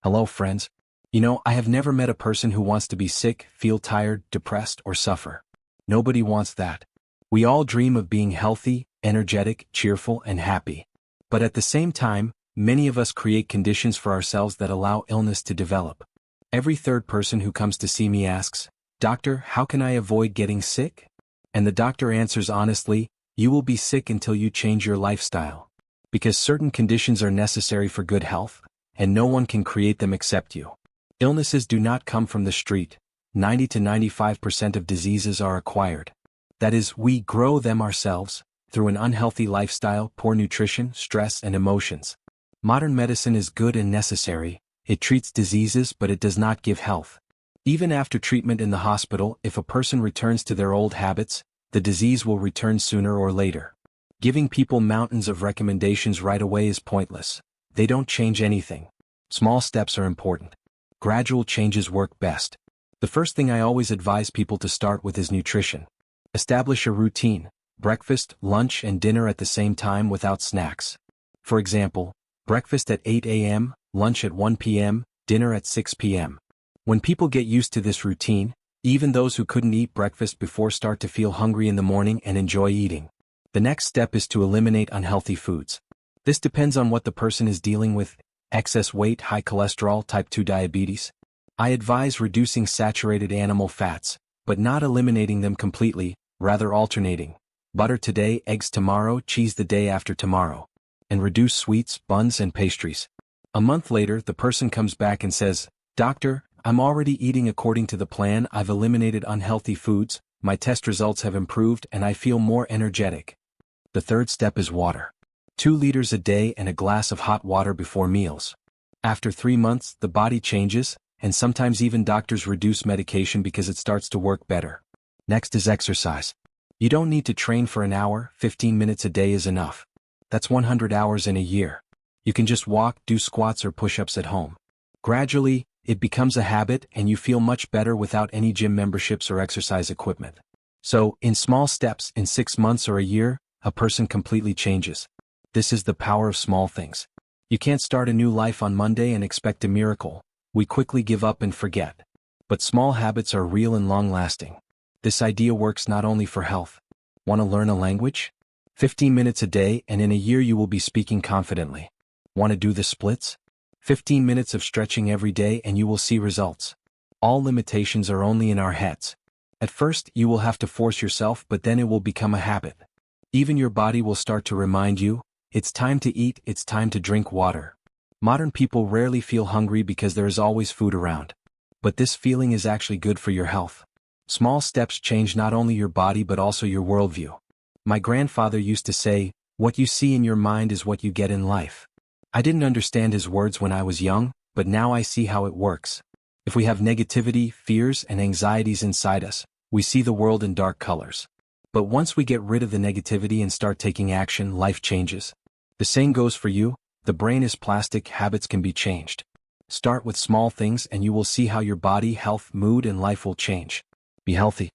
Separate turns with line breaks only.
Hello, friends. I have never met a person who wants to be sick, feel tired, depressed, or suffer. Nobody wants that. We all dream of being healthy, energetic, cheerful, and happy. But at the same time, many of us create conditions for ourselves that allow illness to develop. Every third person who comes to see me asks, "Doctor, how can I avoid getting sick?" And the doctor answers honestly, "You will be sick until you change your lifestyle." Because certain conditions are necessary for good health, and no one can create them except you. Illnesses do not come from the street. 90 to 95% of diseases are acquired. That is, we grow them ourselves, through an unhealthy lifestyle, poor nutrition, stress, and emotions. Modern medicine is good and necessary. It treats diseases, but it does not give health. Even after treatment in the hospital, if a person returns to their old habits, the disease will return sooner or later. Giving people mountains of recommendations right away is pointless. They don't change anything. Small steps are important. Gradual changes work best. The first thing I always advise people to start with is nutrition. Establish a routine: breakfast, lunch, and dinner at the same time without snacks. For example, breakfast at 8 a.m., lunch at 1 p.m., dinner at 6 p.m. When people get used to this routine, even those who couldn't eat breakfast before start to feel hungry in the morning and enjoy eating. The next step is to eliminate unhealthy foods. This depends on what the person is dealing with: excess weight, high cholesterol, type 2 diabetes. I advise reducing saturated animal fats, but not eliminating them completely, rather alternating. Butter today, eggs tomorrow, cheese the day after tomorrow. And reduce sweets, buns, and pastries. A month later, the person comes back and says, "Doctor, I'm already eating according to the plan. I've eliminated unhealthy foods, my test results have improved, and I feel more energetic." The third step is water. 2 liters a day and a glass of hot water before meals. After 3 months, the body changes, and sometimes even doctors reduce medication because it starts to work better. Next is exercise. You don't need to train for an hour, 15 minutes a day is enough. That's 100 hours in a year. You can just walk, do squats or push-ups at home. Gradually, it becomes a habit and you feel much better without any gym memberships or exercise equipment. So, in small steps, in 6 months or a year, a person completely changes. This is the power of small things. You can't start a new life on Monday and expect a miracle. We quickly give up and forget. But small habits are real and long-lasting. This idea works not only for health. Want to learn a language? 15 minutes a day and in a year you will be speaking confidently. Want to do the splits? 15 minutes of stretching every day and you will see results. All limitations are only in our heads. At first, you will have to force yourself, but then it will become a habit. Even your body will start to remind you, it's time to eat, it's time to drink water. Modern people rarely feel hungry because there is always food around. But this feeling is actually good for your health. Small steps change not only your body but also your worldview. My grandfather used to say, "What you see in your mind is what you get in life." I didn't understand his words when I was young, but now I see how it works. If we have negativity, fears, and anxieties inside us, we see the world in dark colors. But once we get rid of the negativity and start taking action, life changes. The same goes for you. The brain is plastic, habits can be changed. Start with small things and you will see how your body, health, mood, and life will change. Be healthy.